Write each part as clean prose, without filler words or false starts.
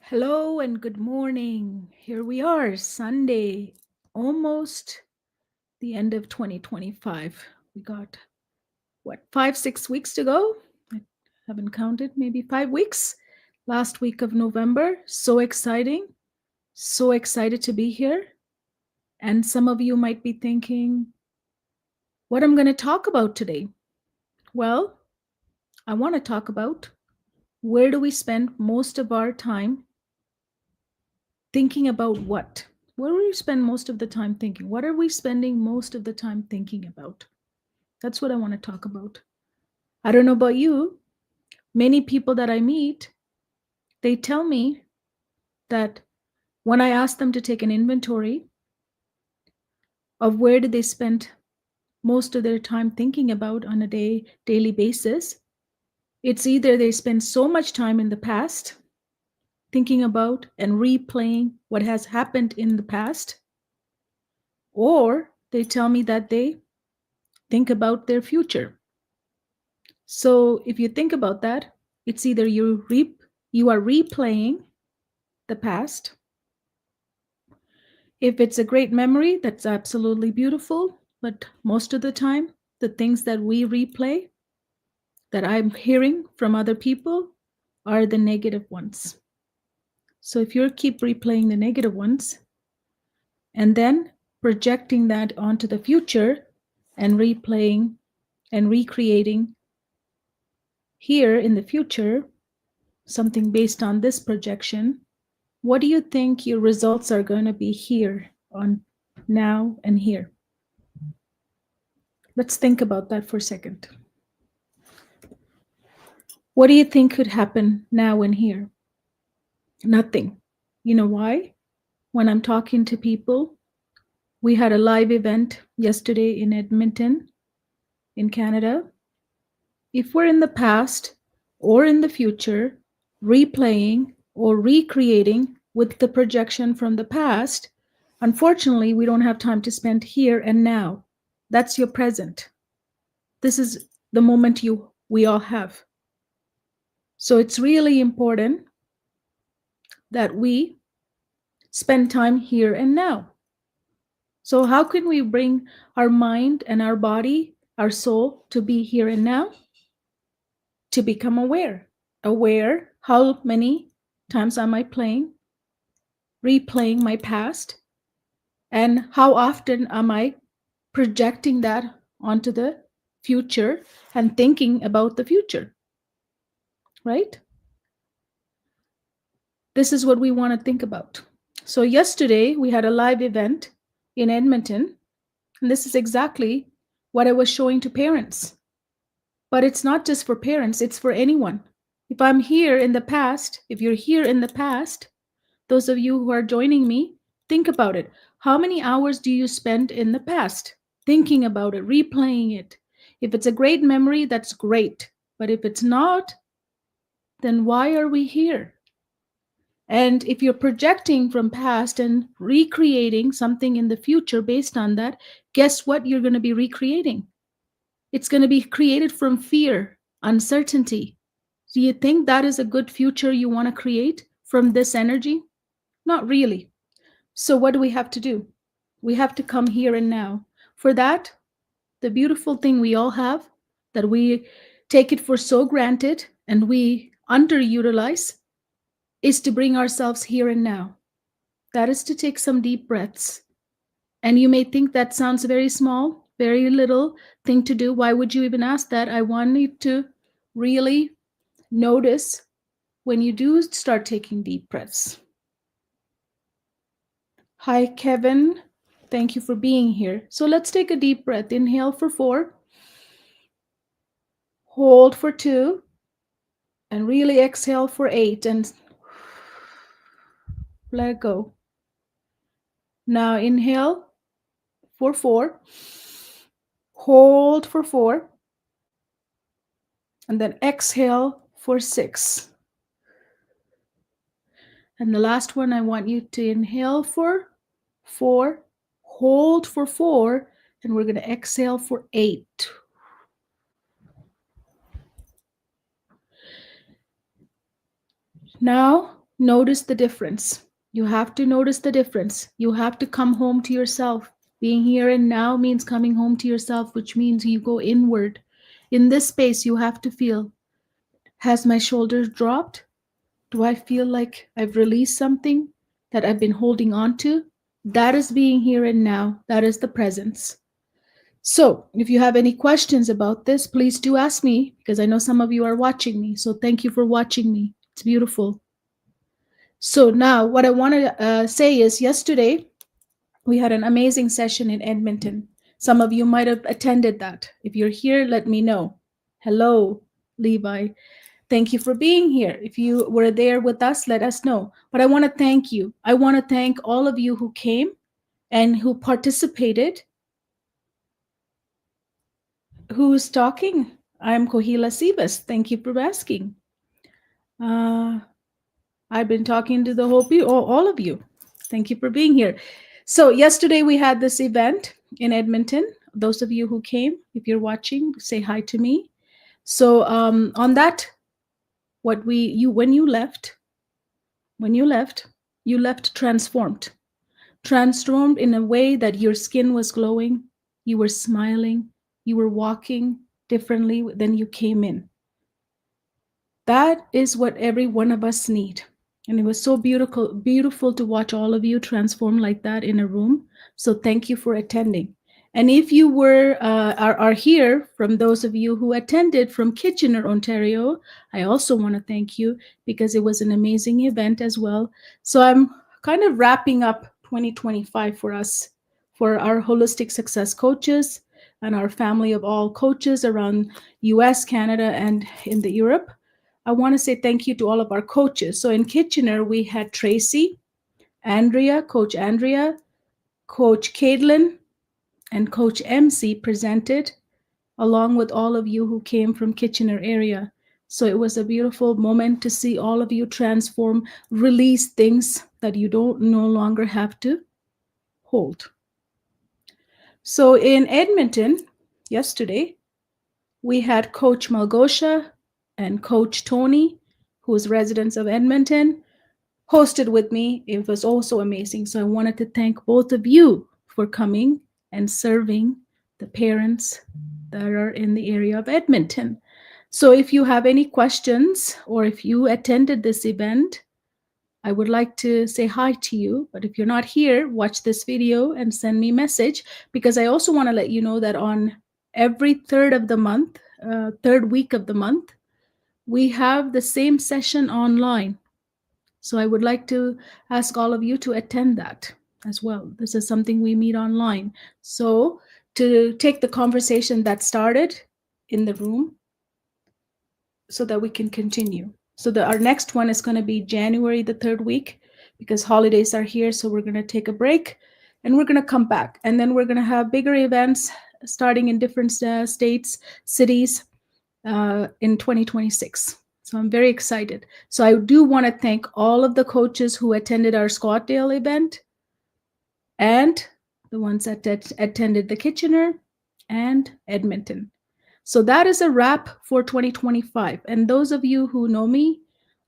Hello and good morning. Here we are, Sunday, almost the end of 2025. We got, what, 5, 6 weeks to go? I haven't counted, maybe 5 weeks. Last week of November. So exciting. So excited to be here. And some of you might be thinking, what I'm going to talk about today? Well, I want to talk about where do we spend most of our time thinking about what? Where do we spend most of the time thinking? What are we spending most of the time thinking about? That's what I want to talk about. I don't know about you. Many people that I meet, they tell me that when I ask them to take an inventory of where did they spend most of their time thinking about on a daily basis, it's either they spend so much time in the past thinking about and replaying what has happened in the past, or they tell me that they think about their future. So if you think about that, it's either you are replaying the past. If it's a great memory, that's absolutely beautiful. But most of the time, the things that we replay, that I'm hearing from other people, are the negative ones. So if you keep replaying the negative ones and then projecting that onto the future and replaying and recreating here in the future, something based on this projection, what do you think your results are going to be here on now and here? Let's think about that for a second. What do you think could happen now and here? Nothing. You know why? When I'm talking to people, we had a live event yesterday in Edmonton, in Canada. If we're in the past or in the future, replaying or recreating with the projection from the past, unfortunately, we don't have time to spend here and now. That's your present. This is the moment we all have. So it's really important that we spend time here and now. So how can we bring our mind and our body, our soul to be here and now? To become aware. Aware, how many times am I replaying my past? And how often am I projecting that onto the future and thinking about the future? Right? This is what we want to think about. So yesterday we had a live event in Edmonton, and this is exactly what I was showing to parents. But it's not just for parents, it's for anyone. If I'm here in the past, if you're here in the past, those of you who are joining me, think about it. How many hours do you spend in the past thinking about it, replaying it? If it's a great memory, that's great. But if it's not, then why are we here? And if you're projecting from past and recreating something in the future based on that, guess what you're going to be recreating? It's going to be created from fear, uncertainty. Do you think that is a good future you want to create from this energy? Not really. So what do we have to do? We have to come here and now. For that, the beautiful thing we all have that we take it for so granted and we underutilize is to bring ourselves here and now. That is to take some deep breaths. And you may think that sounds very small, very little thing to do. Why would you even ask that? I want you to really notice when you do start taking deep breaths. Hi, Kevin. Thank you for being here. So let's take a deep breath. Inhale for 4, hold for 2, and really exhale for 8 and let it go. Now inhale for 4, hold for 4, and then exhale for 6. And the last one, I want you to inhale for 4, hold for 4, and we're going to exhale for 8. Now Notice the difference. You have to notice the difference. You have to come home to yourself. Being here and now means coming home to yourself, which means you go inward. In this space, you have to feel, has my shoulders dropped? Do I feel like I've released something that I've been holding on to? That is being here and now. That is the presence. So, if you have any questions about this, please do ask me because I know some of you are watching me. So, thank you for watching me. It's beautiful. So, now what I want to say is yesterday we had an amazing session in Edmonton. Some of you might have attended that. If you're here, let me know. Hello, Levi. Thank you for being here. If you were there with us, let us know. But I want to thank you. I want to thank all of you who came and who participated. Who's talking? I'm Kohila Sivas. Thank you for asking. I've been talking to the whole people, all of you. Thank you for being here. So yesterday we had this event in Edmonton. Those of you who came, if you're watching, say hi to me. So on that, when you left, you left transformed in a way that your skin was glowing, you were smiling, you were walking differently than you came in. That is what every one of us need. And it was so beautiful to watch all of you transform like that in a room. So thank you for attending. And if you are here, from those of you who attended from Kitchener, Ontario, I also want to thank you because it was an amazing event as well. So I'm kind of wrapping up 2025 for us, for our holistic success coaches and our family of all coaches around US, Canada, and in the Europe. I want to say thank you to all of our coaches. So in Kitchener, we had Tracy, Andrea, Coach Caitlin, and Coach MC presented, along with all of you who came from Kitchener area. So it was a beautiful moment to see all of you transform, release things that you don't no longer have to hold. So in Edmonton, yesterday, we had Coach Malgosha and Coach Tony, who is residents of Edmonton, hosted with me. It was also amazing. So I wanted to thank both of you for coming and serving the parents that are in the area of Edmonton. So if you have any questions or if you attended this event, I would like to say hi to you. But if you're not here, watch this video and send me a message, because I also want to let you know that on every third of the month, third week of the month, we have the same session online. So I would like to ask all of you to attend that as well. This is something we meet online. So to take the conversation that started in the room so that we can continue. So our next one is going to be January, the third week, because holidays are here. So we're going to take a break and we're going to come back. And then we're going to have bigger events starting in different states, cities in 2026. So I'm very excited. So I do want to thank all of the coaches who attended our Scottdale event and the ones that attended the Kitchener and Edmonton. So that is a wrap for 2025. And those of you who know me,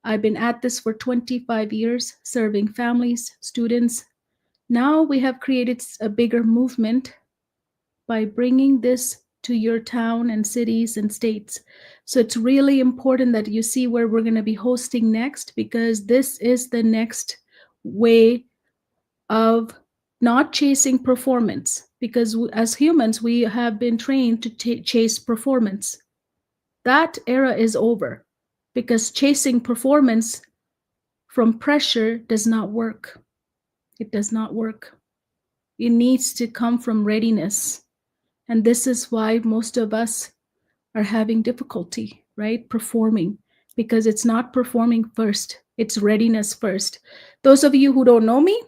I've been at this for 25 years, serving families, students. Now we have created a bigger movement by bringing this to your town and cities and states. So it's really important that you see where we're going to be hosting next, because this is the next way of not chasing performance, because as humans, we have been trained to chase performance. That era is over, because chasing performance from pressure does not work. It does not work. It needs to come from readiness. And this is why most of us are having difficulty, right? Performing, because it's not performing first. It's readiness first. Those of you who don't know me,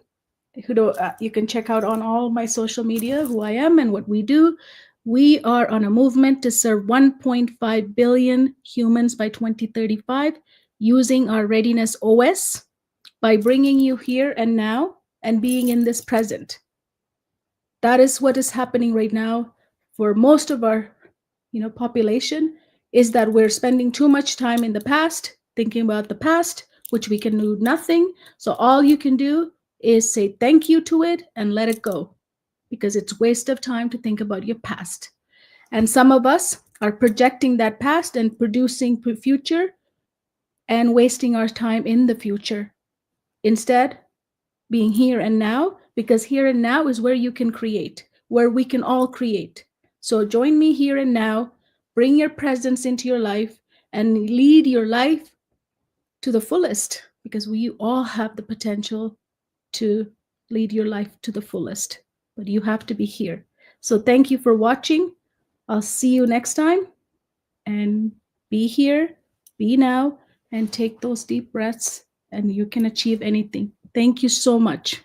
you can check out on all my social media who I am and what we do. We are on a movement to serve 1.5 billion humans by 2035 using our Readiness OS, by bringing you here and now and being in this present. That is what is happening right now for most of our population, is that we're spending too much time in the past, thinking about the past, which we can do nothing. So all you can do is say thank you to it and let it go, because it's waste of time to think about your past. And some of us are projecting that past and producing future and wasting our time in the future. Instead, being here and now, because here and now is where you can create, where we can all create. So join me here and now, bring your presence into your life and lead your life to the fullest, because we all have the potential to lead your life to the fullest, but you have to be here. So thank you for watching. I'll see you next time, and be here, be now, and take those deep breaths, and you can achieve anything. Thank you so much.